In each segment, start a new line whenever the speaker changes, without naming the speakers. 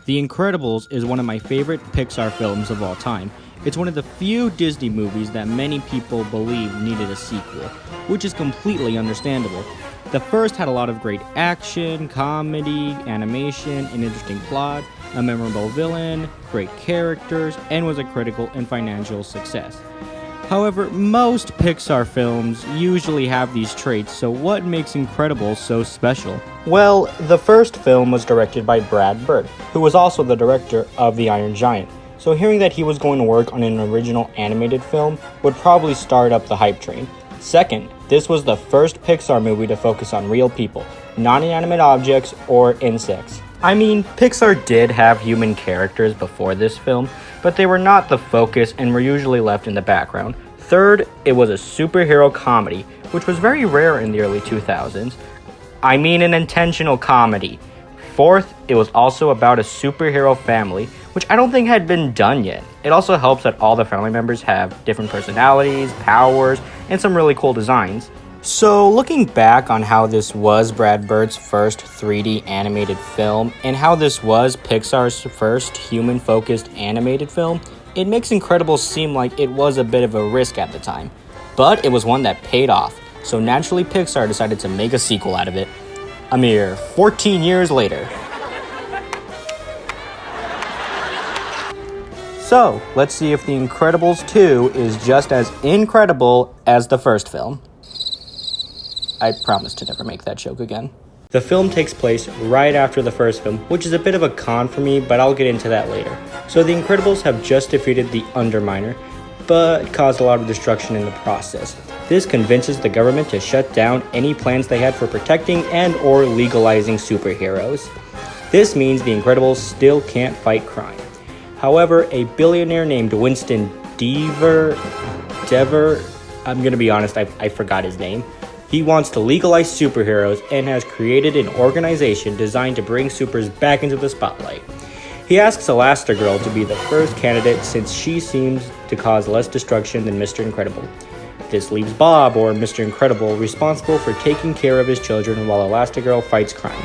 The Incredibles is one of my favorite Pixar films of all time. It's one of the few Disney movies that many people believe needed a sequel, which is completely understandable. The first had a lot of great action, comedy, animation, an interesting plot, a memorable villain, great characters, and was a critical and financial success. However, most Pixar films usually have these traits, so what makes Incredibles so special? Well, the first film was directed by Brad Bird, who was also the director of The Iron Giant, so hearing that he was going to work on an original animated film would probably start up the hype train. Second, this was the first Pixar movie to focus on real people, not inanimate objects or insects. I mean, Pixar did have human characters before this film, but they were not the focus and were usually left in the background. Third, it was a superhero comedy, which was very rare in the early 2000s. I mean an intentional comedy. Fourth, it was also about a superhero family, which I don't think had been done yet. It also helps that all the family members have different personalities, powers, and some really cool designs. So looking back on how this was Brad Bird's first 3D animated film, and how this was Pixar's first human-focused animated film, it makes Incredibles seem like it was a bit of a risk at the time. But it was one that paid off, so naturally Pixar decided to make a sequel out of it. A mere 14 years later. So, let's see if The Incredibles 2 is just as incredible as the first film. I promise to never make that joke again. The film takes place right after the first film, which is a bit of a con for me, but I'll get into that later. So The Incredibles have just defeated the Underminer, but caused a lot of destruction in the process. This convinces the government to shut down any plans they had for protecting and or legalizing superheroes. This means the Incredibles still can't fight crime. However, a billionaire named Winston Dever, I'm gonna be honest, I forgot his name. He wants to legalize superheroes and has created an organization designed to bring supers back into the spotlight. He asks Elastigirl to be the first candidate since she seems to cause less destruction than Mr. Incredible. This leaves Bob, or Mr. Incredible, responsible for taking care of his children while Elastigirl fights crime.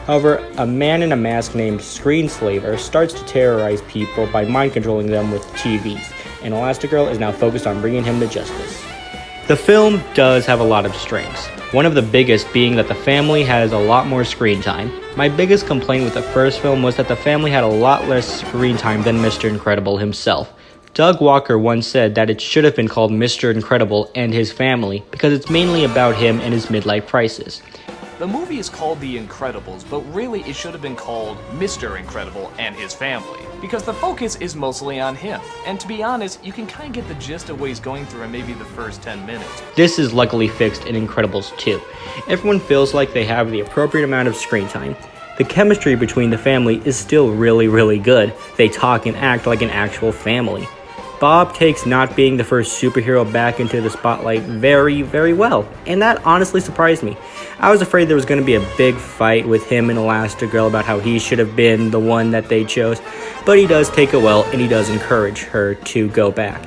However, a man in a mask named Screenslaver starts to terrorize people by mind-controlling them with TVs, and Elastigirl is now focused on bringing him to justice. The film does have a lot of strengths, one of the biggest being that the family has a lot more screen time. My biggest complaint with the first film was that the family had a lot less screen time than Mr. Incredible himself. Doug Walker once said that it should have been called Mr. Incredible and His Family because it's mainly about him and his midlife crisis.
The movie is called The Incredibles, but really it should have been called Mr. Incredible and His Family, because the focus is mostly on him. And to be honest, you can kind of get the gist of what he's going through in maybe the first 10 minutes.
This is luckily fixed in Incredibles 2. Everyone feels like they have the appropriate amount of screen time. The chemistry between the family is still really good. They talk and act like an actual family. Bob takes not being the first superhero back into the spotlight very well, and that honestly surprised me. I was afraid there was going to be a big fight with him and Elastigirl about how he should have been the one that they chose, but he does take it well and he does encourage her to go back.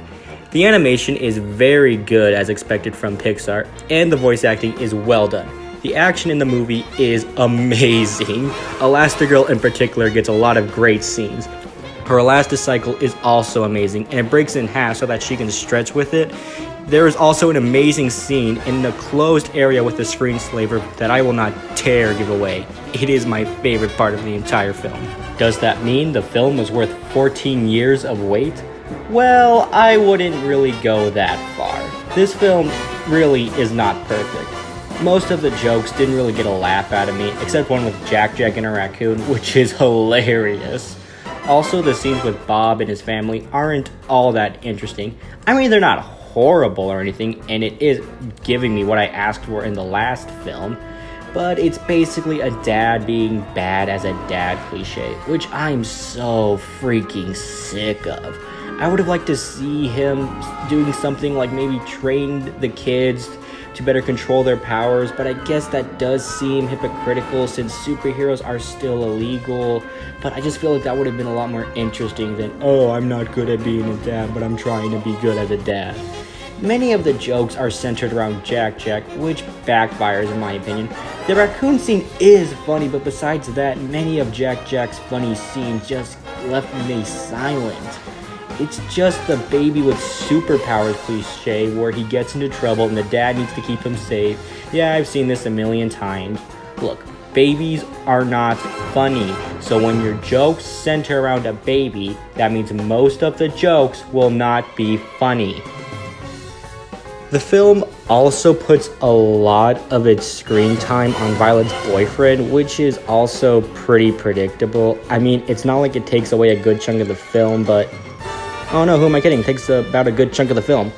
The animation is very good as expected from Pixar, and the voice acting is well done. The action in the movie is amazing. Elastigirl in particular gets a lot of great scenes. Her Elasticycle is also amazing, and it breaks in half so that she can stretch with it. There is also an amazing scene in the closed area with the Screenslaver that I will not dare give away. It is my favorite part of the entire film. Does that mean the film was worth 14 years of wait? Well, I wouldn't really go that far. This film really is not perfect. Most of the jokes didn't really get a laugh out of me, except one with Jack and a raccoon, which is hilarious. Also, the scenes with Bob and his family aren't all that interesting. I mean, they're not horrible or anything, and it is giving me what I asked for in the last film, but it's basically a dad being bad as a dad cliche, which I'm so freaking sick of. I would have liked to see him doing something like maybe train the kids to better control their powers, but I guess that does seem hypocritical since superheroes are still illegal. But I just feel like that would have been a lot more interesting than, oh, I'm not good at being a dad, but I'm trying to be good as a dad. Many of the jokes are centered around Jack, which backfires in my opinion. The raccoon scene is funny, but besides that, many of Jack's funny scenes just left me silent. It's just the baby with superpowers cliche where he gets into trouble and the dad needs to keep him safe. Yeah, I've seen this a million times. Look, babies are not funny, so when your jokes center around a baby, that means most of the jokes will not be funny. The film also puts a lot of its screen time on Violet's boyfriend, which is also pretty predictable. I mean, it's not like it takes away a good chunk of the film, but... oh no, who am I kidding? It takes about a good chunk of the film.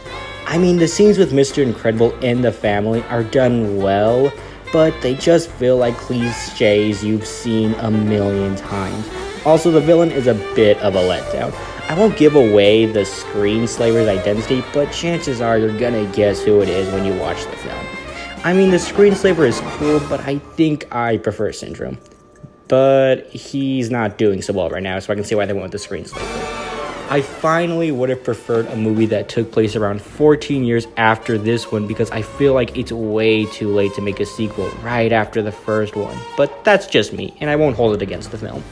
I mean, the scenes with Mr. Incredible and the family are done well, but they just feel like cliches you've seen a million times. Also, the villain is a bit of a letdown. I won't give away the screenslaver's identity, but chances are you're gonna guess who it is when you watch the film. I mean, the screenslaver is cool, but I think I prefer Syndrome. But he's not doing so well right now, so I can see why they went with the screenslaver. I finally would have preferred a movie that took place around 14 years after this one because I feel like it's way too late to make a sequel right after the first one. But that's just me, and I won't hold it against the film.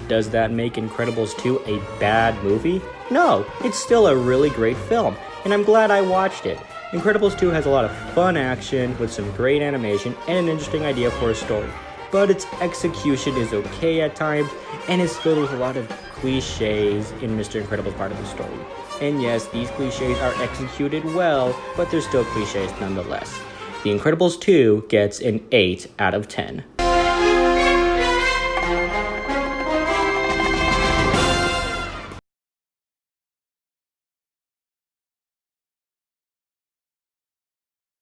Does that make Incredibles 2 a bad movie? No, it's still a really great film, and I'm glad I watched it. Incredibles 2 has a lot of fun action with some great animation and an interesting idea for a story, but its execution is okay at times and is filled with a lot of cliches in Mr. Incredible's part of the story. And yes, these cliches are executed well, but they're still cliches nonetheless. The Incredibles 2 gets an 8 out of 10.